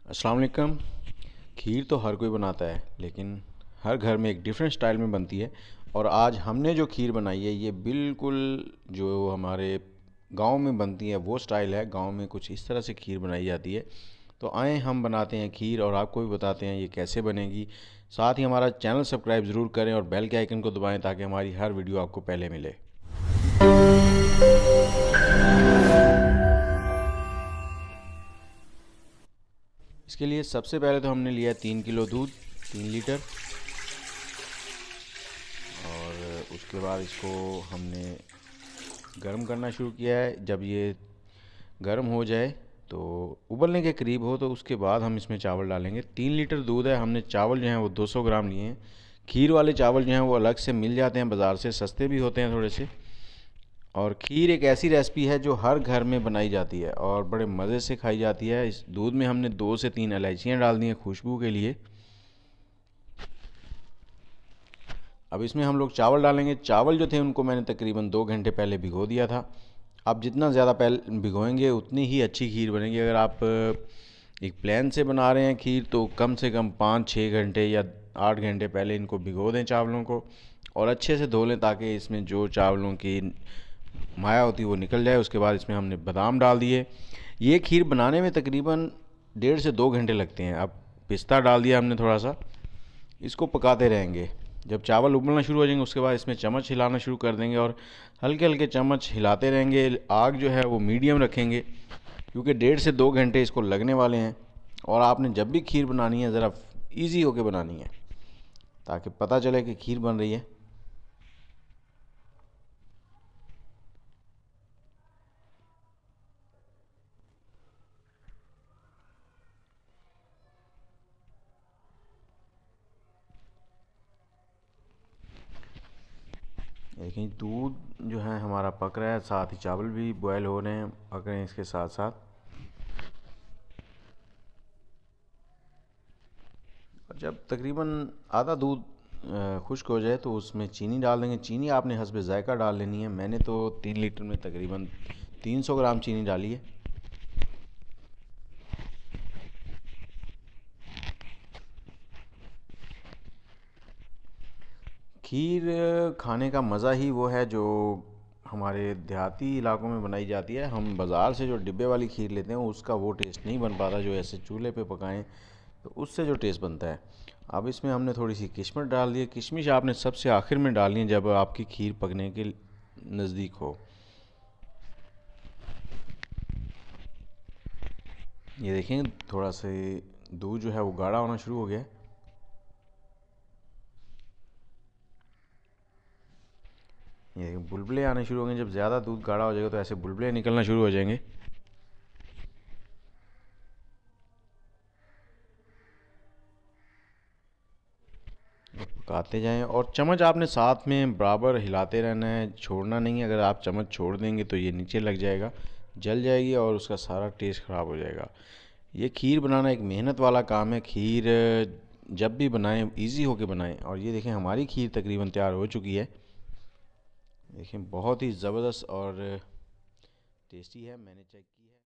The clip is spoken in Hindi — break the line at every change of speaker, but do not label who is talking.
अस्सलाम वालेकुम। खीर तो हर कोई बनाता है, लेकिन हर घर में एक डिफरेंट स्टाइल में बनती है। और आज हमने जो खीर बनाई है ये बिल्कुल जो हमारे गांव में बनती है वो स्टाइल है। गांव में कुछ इस तरह से खीर बनाई जाती है। तो आए हम बनाते हैं खीर और आपको भी बताते हैं ये कैसे बनेगी। साथ ही हमारा चैनल सब्सक्राइब ज़रूर करें और बेल के आइकन को दबाएं ताकि हमारी हर वीडियो आपको पहले मिले। इसके लिए सबसे पहले तो हमने लिया 3 किलो दूध, 3 लीटर। और उसके बाद इसको हमने गर्म करना शुरू किया है। जब ये गर्म हो जाए तो उबलने के करीब हो तो उसके बाद हम इसमें चावल डालेंगे। 3 लीटर दूध है, हमने चावल जो हैं वो 200 ग्राम लिए हैं। खीर वाले चावल जो हैं वो अलग से मिल जाते हैं बाज़ार से, सस्ते भी होते हैं थोड़े से। और खीर एक ऐसी रेसिपी है जो हर घर में बनाई जाती है और बड़े मज़े से खाई जाती है। इस दूध में हमने 2 से 3 इलायचियाँ डाल दी हैं खुशबू के लिए। अब इसमें हम लोग चावल डालेंगे। चावल जो थे उनको मैंने तकरीबन 2 घंटे पहले भिगो दिया था। आप जितना ज़्यादा पहले भिगोएंगे उतनी ही अच्छी खीर बनेगी। अगर आप एक प्लेन से बना रहे हैं खीर तो कम से कम 5-6 घंटे या 8 घंटे पहले इनको भिगो दें चावलों को, और अच्छे से धो लें ताकि इसमें जो चावलों की माया होती है वो निकल जाए। उसके बाद इसमें हमने बादाम डाल दिए। ये खीर बनाने में तकरीबन 1.5 से 2 घंटे लगते हैं। अब पिस्ता डाल दिया हमने थोड़ा सा। इसको पकाते रहेंगे। जब चावल उबलना शुरू हो जाएंगे उसके बाद इसमें चम्मच हिलाना शुरू कर देंगे और हल्के हल्के चम्मच हिलाते रहेंगे। आग जो है वो मीडियम रखेंगे क्योंकि 1.5 से 2 घंटे इसको लगने वाले हैं। और आपने जब भी खीर बनानी है ज़रा इजी होके बनानी है ताकि पता चले कि खीर बन रही है। देखिए दूध जो है हमारा पक रहा है, साथ ही चावल भी बॉयल हो रहे हैं, पक रहे हैं इसके साथ साथ। और जब तकरीबन आधा दूध खुश्क हो जाए तो उसमें चीनी डाल देंगे। चीनी आपने हस्बे जायका डाल लेनी है। मैंने तो 3 लीटर में तकरीबन 300 ग्राम चीनी डाली है। खीर खाने का मज़ा ही वो है जो हमारे देहाती इलाकों में बनाई जाती है। हम बाज़ार से जो डिब्बे वाली खीर लेते हैं उसका वो टेस्ट नहीं बन पाता जो ऐसे चूल्हे पे पकाएं तो उससे जो टेस्ट बनता है। अब इसमें हमने थोड़ी सी किशमिश डाल दी है। किशमिश आपने सबसे आखिर में डालनी है जब आपकी खीर पकने के नज़दीक हो। ये देखें थोड़ा सा दूध जो है वो गाढ़ा होना शुरू हो गया है। ये बुलबुले आने शुरू होंगे। जब ज़्यादा दूध गाढ़ा हो जाएगा तो ऐसे बुलबुले निकलना शुरू हो जाएंगे। पकाते जाएं और चम्मच आपने साथ में बराबर हिलाते रहना है, छोड़ना नहीं है। अगर आप चम्मच छोड़ देंगे तो ये नीचे लग जाएगा, जल जाएगी और उसका सारा टेस्ट ख़राब हो जाएगा। ये खीर बनाना एक मेहनत वाला काम है। खीर जब भी बनाएं इजी होके बनाएं। और ये देखें हमारी खीर तकरीबन तैयार हो चुकी है। देखें बहुत ही ज़बरदस्त और टेस्टी है। मैंने चेक